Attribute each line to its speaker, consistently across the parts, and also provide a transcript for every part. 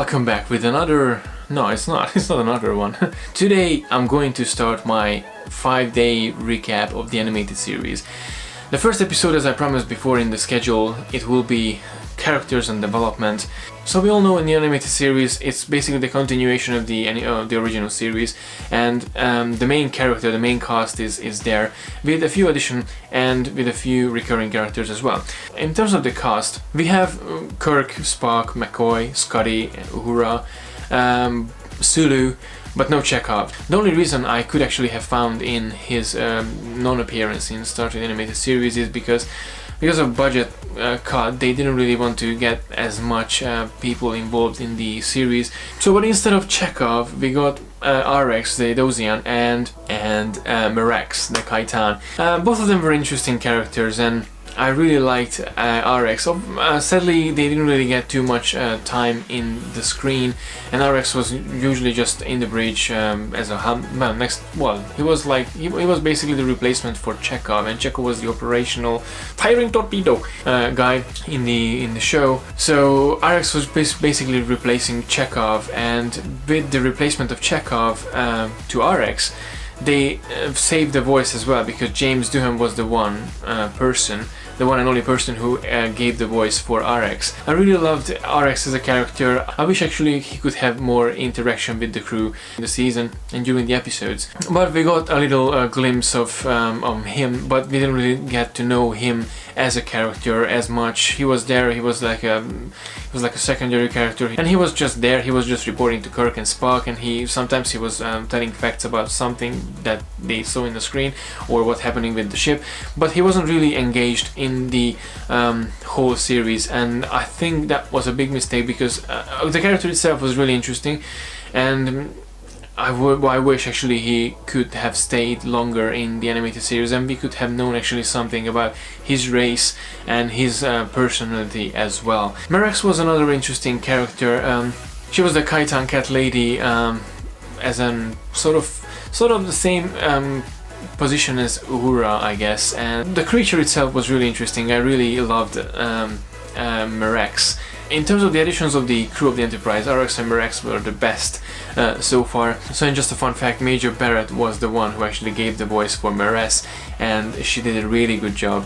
Speaker 1: welcome back with another... No, it's not another one. Today I'm going to start my 5-day recap of the animated series. The first episode, as I promised before in the schedule, it will be characters and development. So we all know in the animated series it's basically the continuation of the original series, and the main character, the main cast is there with a few additions and with a few recurring characters as well. In terms of the cast, we have Kirk, Spock, McCoy, Scotty, Uhura, Sulu, but no Chekhov. The only reason I could actually have found in his non-appearance in Star Trek animated series is because of budget cut. They didn't really want to get as much people involved in the series. So, but instead of Chekhov, we got RX, the Dosian, and Murex, the Kaitan. Both of them were interesting characters, and I really liked RX. Sadly, they didn't really get too much time in the screen, and RX was usually just in the bridge as a he was basically the replacement for Chekhov, and Chekhov was the operational firing torpedo guy in the show. So RX was basically replacing Chekhov, and with the replacement of Chekhov to RX, they saved the voice as well, because James Doohan was the one and only person who gave the voice for RX. I really loved RX as a character. I wish actually he could have more interaction with the crew in the season and during the episodes. But we got a little glimpse of him, but we didn't really get to know him as a character as much. He was there, he was like a secondary character, and he was just there, he was just reporting to Kirk and Spock, and sometimes he was telling facts about something that they saw in the screen or what's happening with the ship, but he wasn't really engaged in the whole series, and I think that was a big mistake, because the character itself was really interesting, and I wish actually he could have stayed longer in the animated series, and we could have known actually something about his race and his personality as well. Murex was another interesting character. She was the Kaitan cat lady, as an sort of the same position as Uhura, I guess, and the creature itself was really interesting. I really loved Murex. In terms of the additions of the crew of the Enterprise, RX and Murex were the best so far. So, and just a fun fact, Major Barrett was the one who actually gave the voice for Murex, and she did a really good job.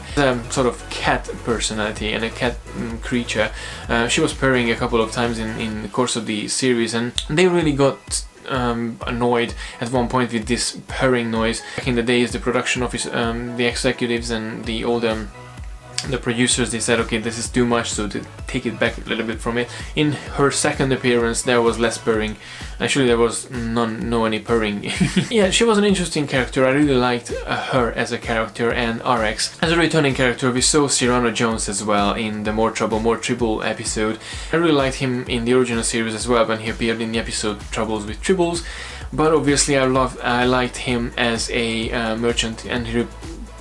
Speaker 1: Sort of cat personality and a cat creature. She was purring a couple of times in the course of the series, and they really got annoyed at one point with this purring noise. Back in the days, the production office, the executives and the producers, they said, okay, this is too much, so to take it back a little bit from it. In her second appearance, there was less purring. Actually, there was no any purring. Yeah, she was an interesting character. I really liked her as a character, and RX as a returning character. We saw Cyrano Jones as well in the More Trouble, More Tribble episode. I really liked him in the original series as well when he appeared in the episode Troubles with Tribbles. But obviously, I liked him as a merchant, and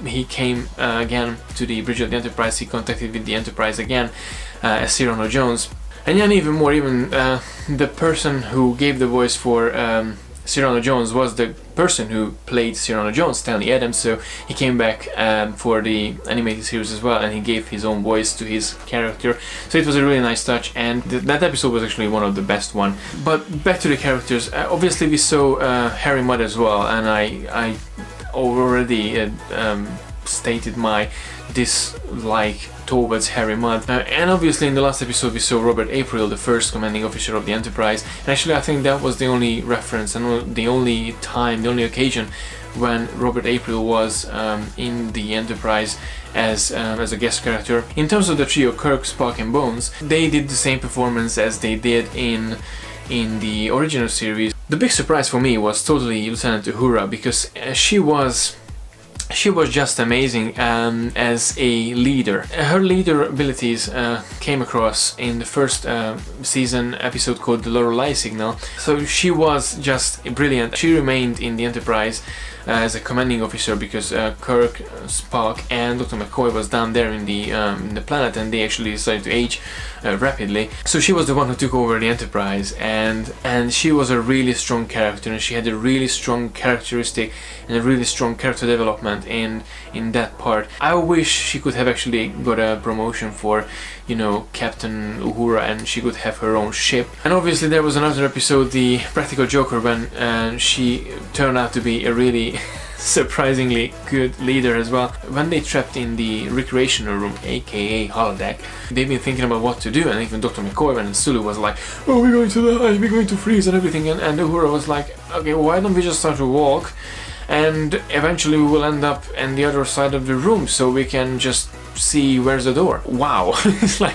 Speaker 1: he came again to the bridge of the Enterprise. He contacted with the Enterprise again as Cyrano Jones. And then even the person who gave the voice for Cyrano Jones was the person who played Cyrano Jones, Stanley Adams, so he came back for the animated series as well, and he gave his own voice to his character. So it was a really nice touch, and that episode was actually one of the best one. But back to the characters, obviously we saw Harry Mudd as well, and I already stated my dislike towards Harry Mudd, and obviously in the last episode we saw Robert April, the first commanding officer of the Enterprise, and actually I think that was the only reference and the only occasion when Robert April was in the Enterprise as a guest character. In terms of the trio, Kirk, Spock and Bones, they did the same performance as they did in the original series. The big surprise for me was totally Lieutenant Uhura, because she was just amazing as a leader. Her leader abilities came across in the first season episode called The Lorelei Signal. So she was just brilliant. She remained in the Enterprise as a commanding officer because Kirk, Spock and Dr. McCoy was down there in the planet, and they actually decided to age rapidly. So she was the one who took over the Enterprise, and she was a really strong character, and she had a really strong characteristic and a really strong character development. important in that part. I wish she could have actually got a promotion for, you know, Captain Uhura, and she could have her own ship. And obviously there was another episode, the Practical Joker, when she turned out to be a really surprisingly good leader as well. When they trapped in the recreational room, aka holodeck, they've been thinking about what to do, and even Dr. McCoy and Sulu was like, oh, we're going to die, we're going to freeze and everything, and Uhura was like, okay, why don't we just start to walk, and eventually we will end up on the other side of the room so we can just see where's the door. Wow. It's like,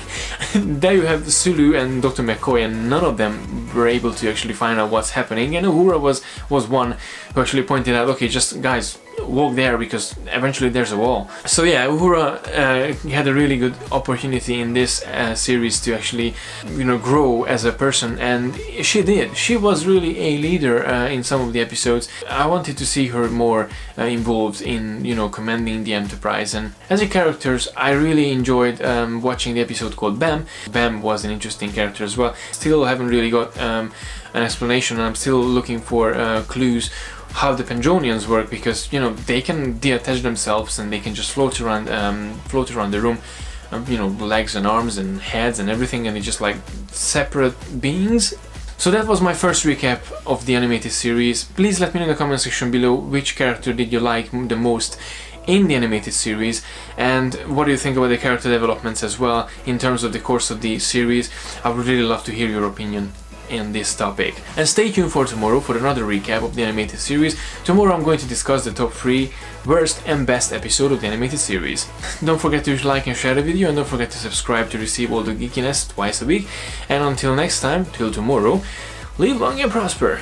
Speaker 1: there you have Sulu and Dr. McCoy, and none of them were able to actually find out what's happening, and Uhura was one who actually pointed out, okay, just guys, walk there because eventually there's a wall. So yeah, Uhura had a really good opportunity in this series to actually, you know, grow as a person, and she did. She was really a leader in some of the episodes. I wanted to see her more involved in, you know, commanding the Enterprise, and as a characters I really enjoyed watching the episode called Bam. Bam was an interesting character as well. Still haven't really got an explanation, and I'm still looking for clues how the Pendronians work, because, you know, they can detach themselves and they can just float around the room, you know, legs and arms and heads and everything, and they're just like separate beings. So that was my first recap of the animated series. Please let me know in the comment section below which character did you like the most in the animated series, and what do you think about the character developments as well in terms of the course of the series. I would really love to hear your opinion in this topic. And stay tuned for tomorrow for another recap of the animated series. Tomorrow I'm going to discuss the top 3 worst and best episode of the animated series. Don't forget to like and share the video, and don't forget to subscribe to receive all the geekiness twice a week. And until next time, till tomorrow, live long and prosper.